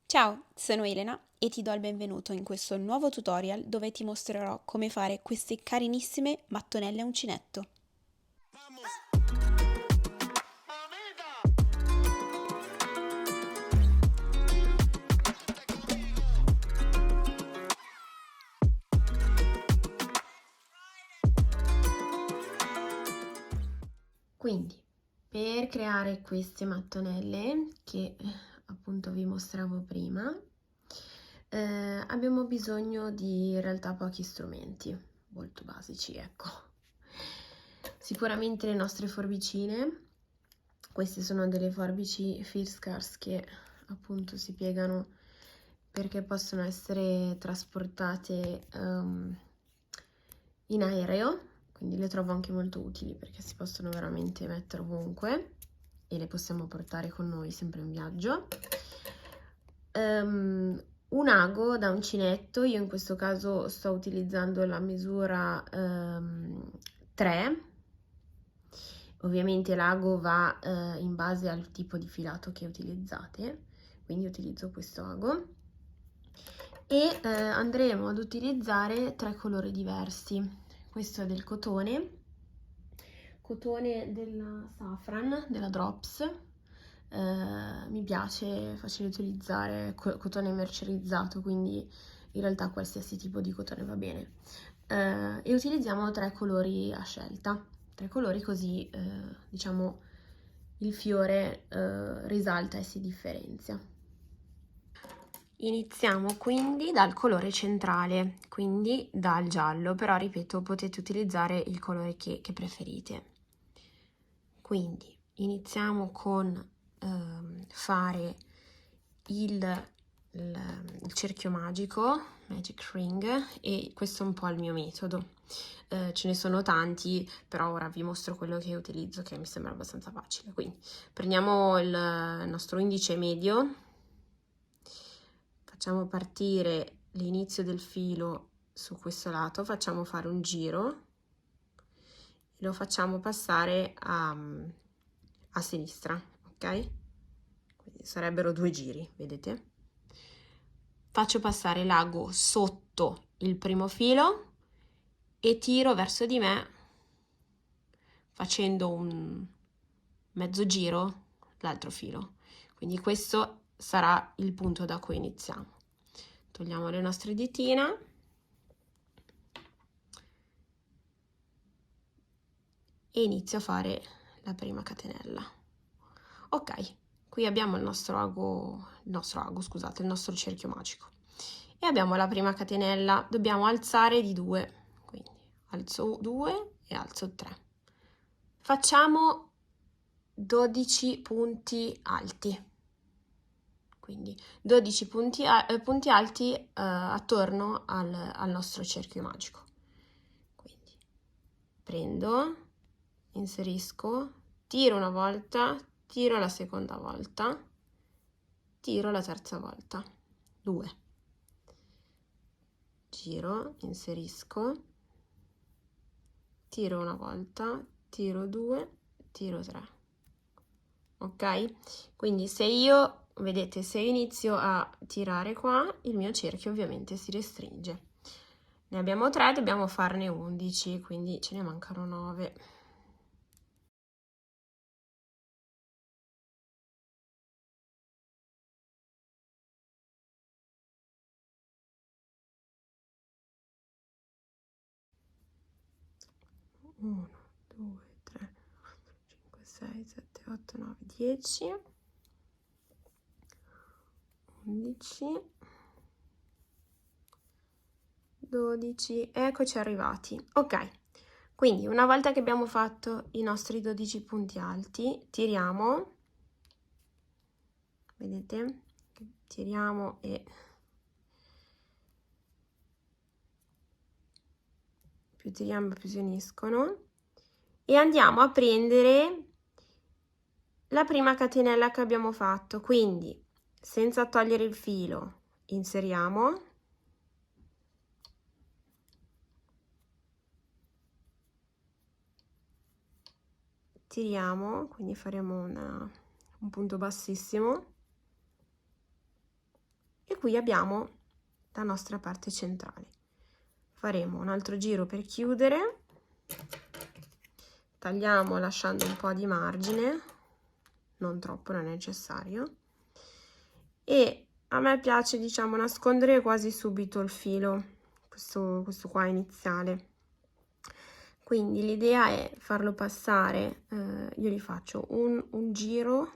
Ciao, sono Elena e ti do il benvenuto in questo nuovo tutorial dove ti mostrerò come fare queste carinissime mattonelle a uncinetto. Quindi, per creare queste mattonelle che appunto vi mostravo prima, abbiamo bisogno di in realtà pochi strumenti, molto basici, ecco. Sicuramente le nostre forbicine, queste sono delle forbici Fiskars che appunto si piegano perché possono essere trasportate in aereo, quindi le trovo anche molto utili perché si possono veramente mettere ovunque e le possiamo portare con noi sempre in viaggio. Un ago da uncinetto, io in questo caso sto utilizzando la misura 3. Ovviamente l'ago va in base al tipo di filato che utilizzate, quindi utilizzo questo ago e andremo ad utilizzare 3 colori diversi. Questo è del cotone della Safran, della Drops. Mi piace, facile utilizzare, cotone mercerizzato, quindi in realtà qualsiasi tipo di cotone va bene. E utilizziamo 3 colori a scelta, 3 colori così diciamo il fiore risalta e si differenzia. Iniziamo quindi dal colore centrale, quindi dal giallo, però ripeto, potete utilizzare il colore che preferite. Quindi iniziamo con fare il cerchio magico, Magic Ring, e questo è un po' il mio metodo. Ce ne sono tanti, però ora vi mostro quello che utilizzo che mi sembra abbastanza facile. Quindi prendiamo il nostro indice medio, facciamo partire l'inizio del filo su questo lato, facciamo fare un giro e lo facciamo passare a sinistra, ok? Quindi sarebbero 2 giri, vedete? Faccio passare l'ago sotto il primo filo e tiro verso di me facendo un mezzo giro l'altro filo. Quindi questo sarà il punto da cui iniziamo. Togliamo le nostre ditine e inizio a fare la prima catenella. Ok, qui abbiamo il nostro ago, scusate, il nostro cerchio magico. E abbiamo la prima catenella, dobbiamo alzare di 2, quindi alzo 2 e alzo 3. Facciamo 12 punti alti, quindi 12 punti alti attorno al nostro cerchio magico. Quindi prendo, inserisco, tiro una volta, tiro la seconda volta, tiro la terza volta, 2, giro, inserisco, tiro una volta, tiro 2, tiro 3. Ok? Quindi se io, vedete, se inizio a tirare qua, il mio cerchio ovviamente si restringe. Ne abbiamo 3, dobbiamo farne 11, quindi ce ne mancano 9. 1, 2, 3, 4, 5, 6, 7, 8, 9, 10, 11, 12, eccoci arrivati. Ok, quindi una volta che abbiamo fatto i nostri 12 punti alti, tiriamo, vedete? Tiriamo e più tiriamo più si uniscono e andiamo a prendere la prima catenella che abbiamo fatto, quindi senza togliere il filo inseriamo, tiriamo, quindi faremo un punto bassissimo, qui abbiamo la nostra parte centrale. Faremo un altro giro per chiudere, tagliamo lasciando un po' di margine, non troppo, non è necessario, e a me piace, diciamo, nascondere quasi subito il filo, questo qua iniziale. Quindi l'idea è farlo passare, io gli faccio un giro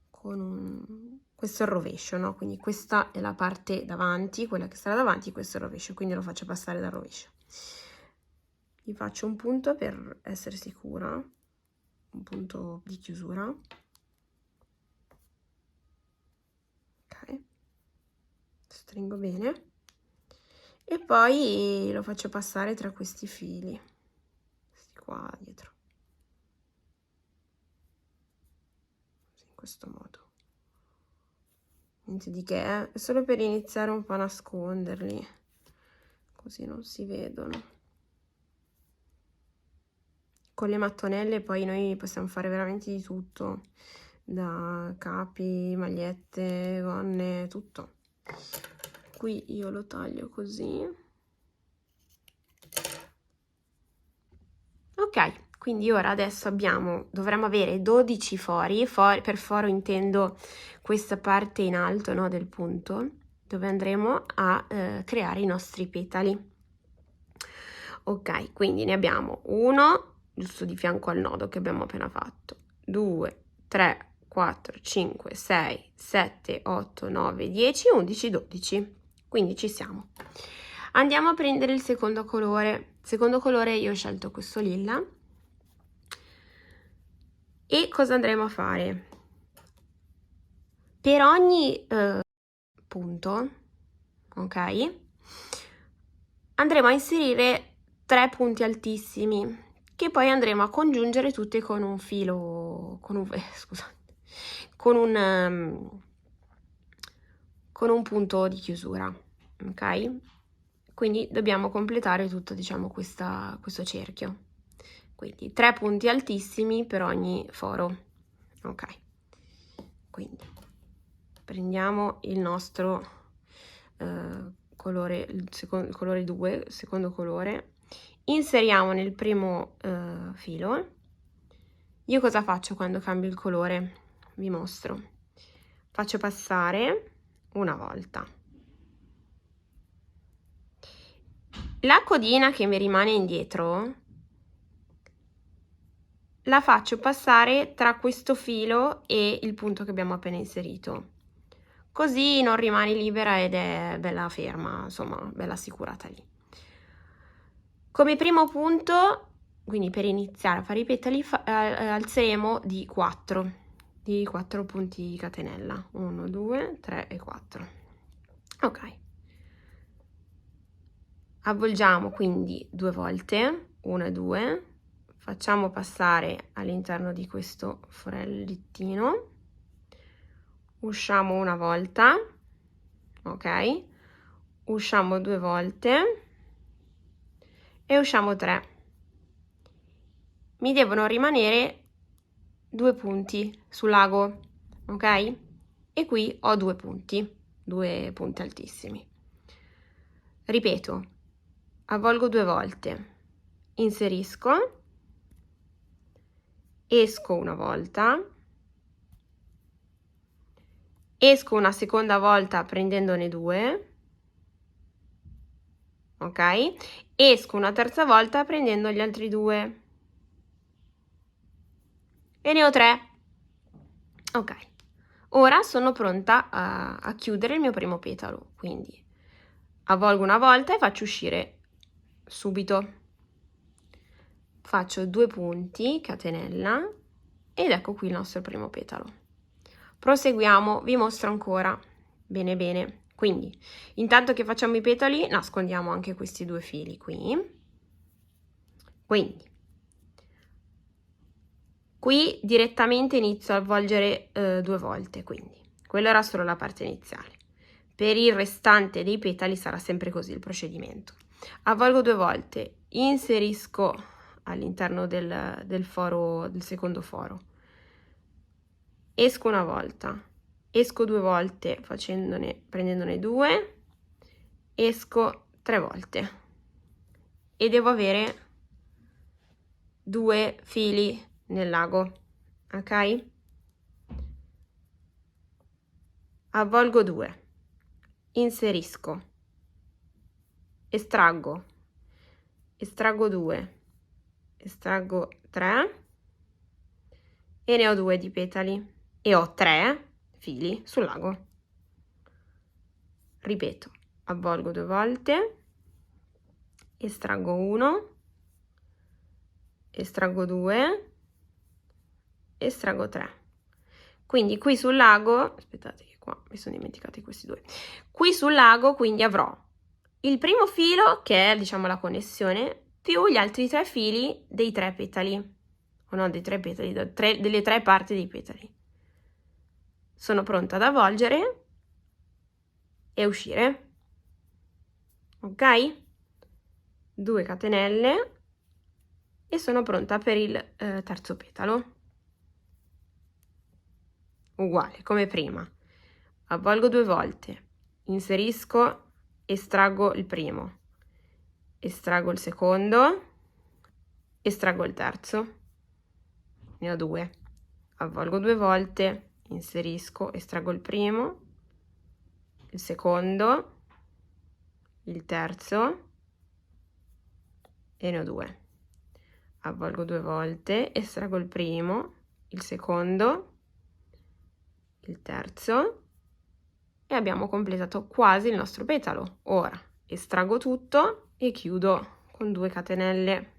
con questo è il rovescio, no? Quindi questa è la parte davanti, quella che sarà davanti, questo è il rovescio, quindi lo faccio passare dal rovescio. Gli faccio un punto per essere sicura, un punto di chiusura. Ok, stringo bene e poi lo faccio passare tra questi fili, questi qua dietro, in questo modo. Niente di che, è solo per iniziare un po' a nasconderli, così non si vedono. Con le mattonelle poi noi possiamo fare veramente di tutto, da capi, magliette, gonne, tutto. Qui io lo taglio così. Ok, quindi ora adesso dovremmo avere 12 fori, per foro intendo questa parte in alto, no, del punto, dove andremo a creare i nostri petali. Ok, quindi ne abbiamo uno giusto di fianco al nodo che abbiamo appena fatto, 2, 3, 4, 5, 6, 7, 8, 9, 10, 11, 12. Quindi ci siamo. Andiamo a prendere il secondo colore. Secondo colore io ho scelto questo lilla. E cosa andremo a fare? Per ogni punto, ok? Andremo a inserire 3 punti altissimi che poi andremo a congiungere tutti con un filo, con un punto di chiusura, ok? Quindi dobbiamo completare tutto, diciamo, questo cerchio. Quindi 3 punti altissimi per ogni foro, ok? Quindi prendiamo il nostro colore, il colore 2, secondo colore, inseriamo nel primo filo. Io cosa faccio quando cambio il colore? Vi mostro. Faccio passare una volta. La codina che mi rimane indietro la faccio passare tra questo filo e il punto che abbiamo appena inserito. Così non rimane libera ed è bella ferma, insomma, bella assicurata lì. Come primo punto, quindi per iniziare a fare i petali, alzeremo di 4 punti di catenella. 1, 2, 3 e 4. Ok. Avvolgiamo quindi 2 volte, 1 e 2, facciamo passare all'interno di questo forellettino, usciamo una volta, ok, usciamo 2 volte e usciamo 3. Mi devono rimanere 2 punti sull'ago, ok? E qui ho 2 punti altissimi. Ripeto, avvolgo 2 volte, inserisco, esco una volta, esco una seconda volta prendendone 2, ok? Esco una terza volta prendendo gli altri 2 e ne ho 3. Ok, ora sono pronta a chiudere il mio primo petalo, quindi avvolgo una volta e faccio uscire subito. Faccio 2 punti, catenella, ed ecco qui il nostro primo petalo. Proseguiamo, vi mostro ancora. Bene, bene. Quindi, intanto che facciamo i petali, nascondiamo anche questi 2 fili qui. Quindi, qui direttamente inizio a avvolgere 2 volte, quindi quella era solo la parte iniziale. Per il restante dei petali sarà sempre così il procedimento. Avvolgo 2 volte, inserisco all'interno del foro, del secondo foro, esco una volta, esco 2 volte prendendone 2, esco 3 volte e devo avere 2 fili nel lago, ok? Avvolgo 2, inserisco, estraggo 2, estraggo 3 e ne ho 2 di petali e ho 3 fili sul lago. Ripeto, avvolgo 2 volte, estraggo 1, estraggo 2, estraggo 3. Quindi qui sul lago, aspettate che qua mi sono dimenticati questi 2, qui sul lago quindi avrò il primo filo che è diciamo la connessione più gli altri 3 fili dei 3 petali, o no dei 3 petali, delle 3 parti dei petali. Sono pronta ad avvolgere e uscire, ok? 2 catenelle e sono pronta per il terzo petalo. Uguale come prima, avvolgo 2 volte, inserisco, estraggo il primo, estraggo il secondo, estraggo il terzo, ne ho 2, avvolgo 2 volte, inserisco, estraggo il primo, il secondo, il terzo e ne ho 2, avvolgo 2 volte, estraggo il primo, il secondo, il terzo e abbiamo completato quasi il nostro petalo. Ora estraggo tutto e chiudo con 2 catenelle.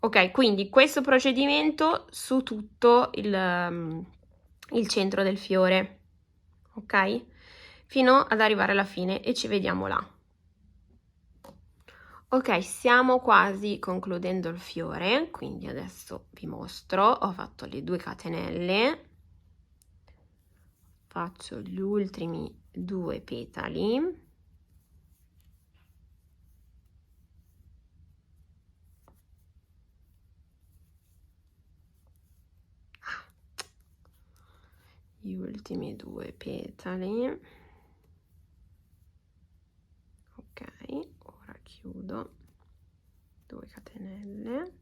Ok, quindi questo procedimento su tutto il centro del fiore, ok? Fino ad arrivare alla fine e ci vediamo là. Ok, stiamo quasi concludendo il fiore, quindi adesso vi mostro, ho fatto le 2 catenelle, faccio gli ultimi 2 petali, gli ultimi 2 petali, ok, ora chiudo 2 catenelle,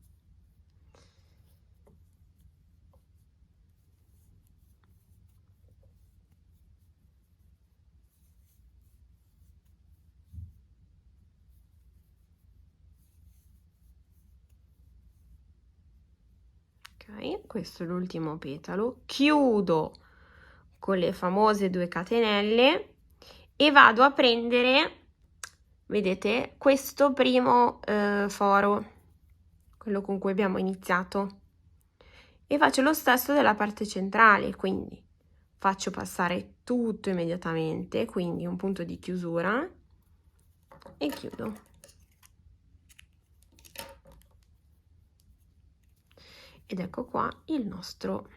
ok, questo è l'ultimo petalo, chiudo con le famose 2 catenelle e vado a prendere, vedete, questo primo foro, quello con cui abbiamo iniziato, e faccio lo stesso della parte centrale, quindi faccio passare tutto immediatamente, quindi un punto di chiusura e chiudo. Ed ecco qua il nostro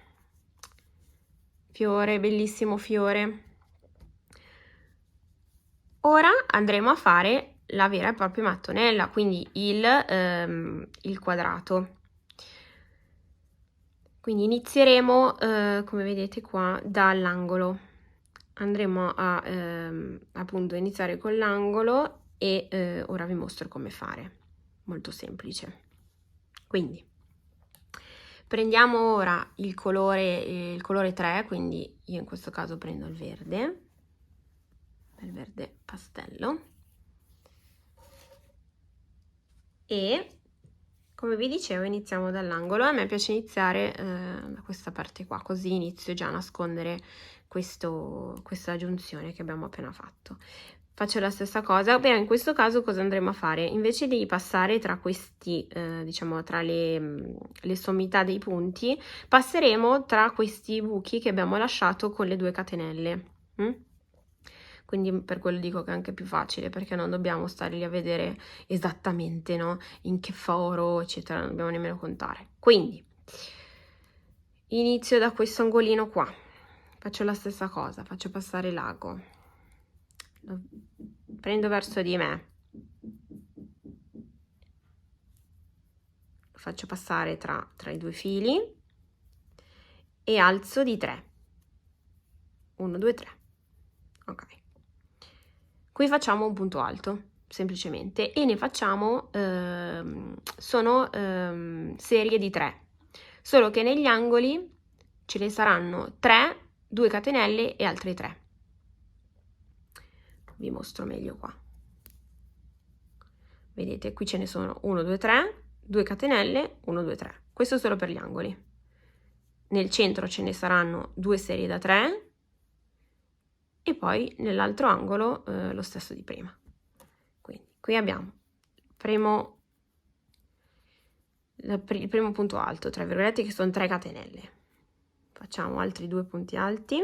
fiore, bellissimo fiore. Ora andremo a fare la vera e propria mattonella, quindi il quadrato. Quindi inizieremo, come vedete qua, dall'angolo. Andremo a appunto iniziare con l'angolo e ora vi mostro come fare. Molto semplice. Quindi prendiamo ora il colore 3, quindi io in questo caso prendo il verde pastello, e come vi dicevo iniziamo dall'angolo. A me piace iniziare da questa parte qua, così inizio già a nascondere questa giunzione che abbiamo appena fatto. Faccio la stessa cosa, però in questo caso cosa andremo a fare? Invece di passare tra questi, diciamo tra le sommità dei punti, passeremo tra questi buchi che abbiamo lasciato con le 2 catenelle. Quindi per quello dico che è anche più facile, perché non dobbiamo stare lì a vedere esattamente, no, in che foro, eccetera, non dobbiamo nemmeno contare. Quindi inizio da questo angolino qua, faccio la stessa cosa, faccio passare l'ago, lo prendo verso di me, lo faccio passare tra i 2 fili e alzo di 3. 1, 2, 3. Ok. Qui facciamo un punto alto, semplicemente, e ne facciamo, sono serie di 3, solo che negli angoli ce ne saranno 3, 2 catenelle e altre 3. Vi mostro meglio qua. Vedete, qui ce ne sono 1, 2, 3, 2 catenelle, 1, 2, 3. Questo solo per gli angoli. Nel centro ce ne saranno 2 serie da 3 e poi nell'altro angolo lo stesso di prima. Quindi qui abbiamo il primo punto alto, tra virgolette, che sono 3 catenelle. Facciamo altri 2 punti alti.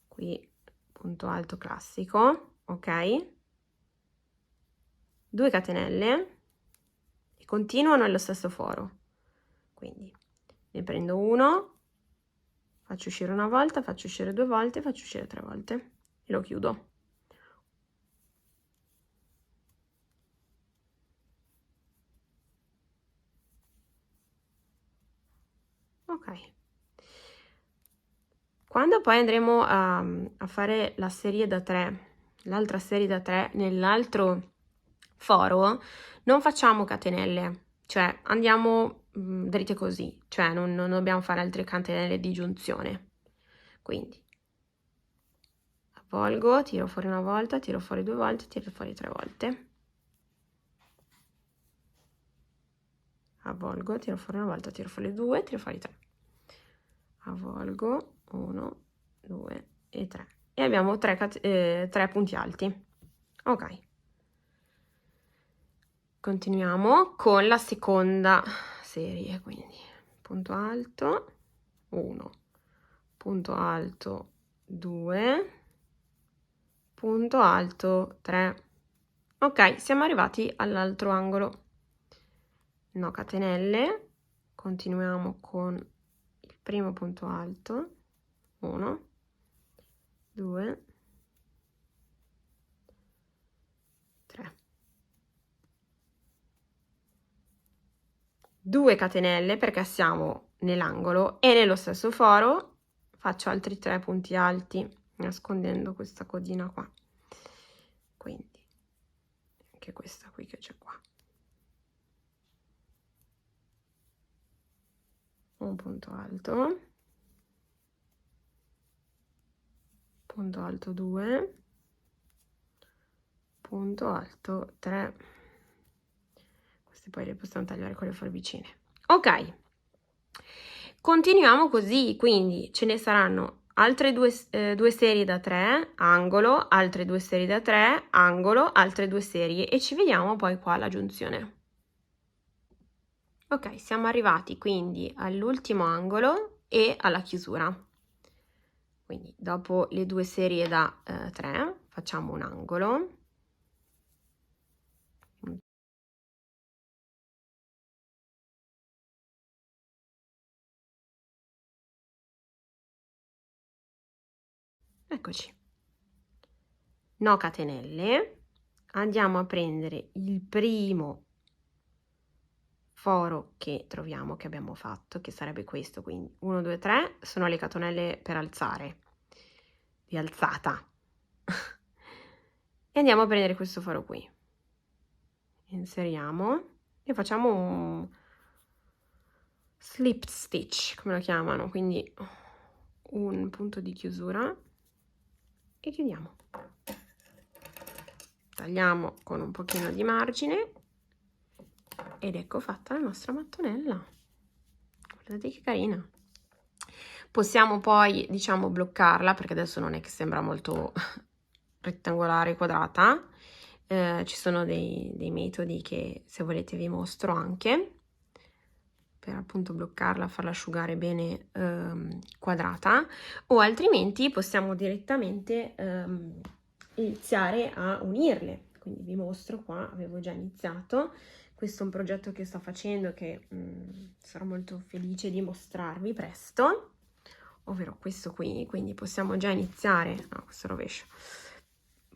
Qui punto alto classico, ok? 2 catenelle e continuano nello stesso foro. Quindi ne prendo uno, faccio uscire una volta, faccio uscire 2 volte, faccio uscire 3 volte e lo chiudo. Ok. Quando poi andremo a fare la serie da 3, l'altra serie da 3 nell'altro foro, non facciamo catenelle, cioè andiamo dritte così, cioè non dobbiamo fare altre catenelle di giunzione. Quindi avvolgo, tiro fuori una volta, tiro fuori 2 volte, tiro fuori 3 volte. Avvolgo, tiro fuori una volta, tiro fuori 2, tiro fuori 3. Avvolgo, 1, 2 e 3. E abbiamo 3 punti alti. Ok. Continuiamo con la seconda serie, quindi punto alto, 1, punto alto, 2, punto alto, 3. Ok, siamo arrivati all'altro angolo. No catenelle, continuiamo con il primo punto alto, 1, 2, 3. 2 catenelle perché siamo nell'angolo e nello stesso foro faccio altri 3 punti alti nascondendo questa codina qua, quindi anche questa qui che c'è qua, un punto alto 2, punto alto 3. Queste poi le possiamo tagliare con le forbicine. Ok, continuiamo così, quindi ce ne saranno altre 2 serie da 3 angolo, altre 2 serie da 3 angolo, altre 2 serie e ci vediamo poi qua alla giunzione. Ok, siamo arrivati quindi all'ultimo angolo e alla chiusura. Quindi dopo le 2 serie da 3 facciamo un angolo. Eccoci. No catenelle. Andiamo a prendere il primo foro che troviamo, che abbiamo fatto, che sarebbe questo, quindi 1, 2, 3 sono le catenelle per alzare, di alzata. E andiamo a prendere questo foro qui. Inseriamo e facciamo un slip stitch, come lo chiamano, quindi un punto di chiusura e chiudiamo. Tagliamo con un pochino di margine ed ecco fatta la nostra mattonella. Guardate che carina. Possiamo poi, diciamo, bloccarla perché adesso non è che sembra molto rettangolare, quadrata. Ci sono dei metodi che, se volete, vi mostro anche per appunto bloccarla, farla asciugare bene quadrata, o altrimenti possiamo direttamente iniziare a unirle. Quindi vi mostro qua, avevo già iniziato. Questo è un progetto che sto facendo che sarò molto felice di mostrarvi presto, ovvero questo qui. Quindi possiamo già iniziare, no, questo rovescio,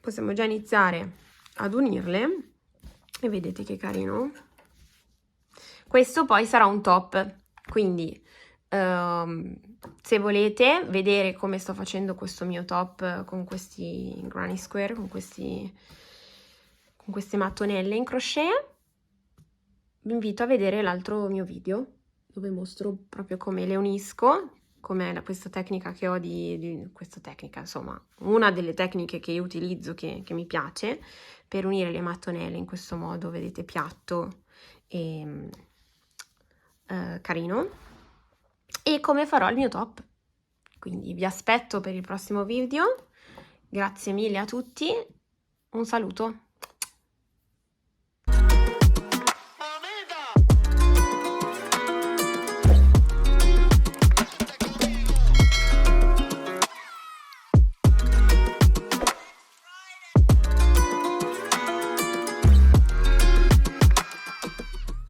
possiamo già iniziare ad unirle e vedete che carino. Questo poi sarà un top, quindi se volete vedere come sto facendo questo mio top con questi granny square, con queste mattonelle in crochet, vi invito a vedere l'altro mio video dove mostro proprio come le unisco, come questa tecnica che ho questa tecnica, insomma, una delle tecniche che io utilizzo che mi piace per unire le mattonelle in questo modo, vedete, piatto e carino, e come farò il mio top. Quindi vi aspetto per il prossimo video, grazie mille a tutti, un saluto.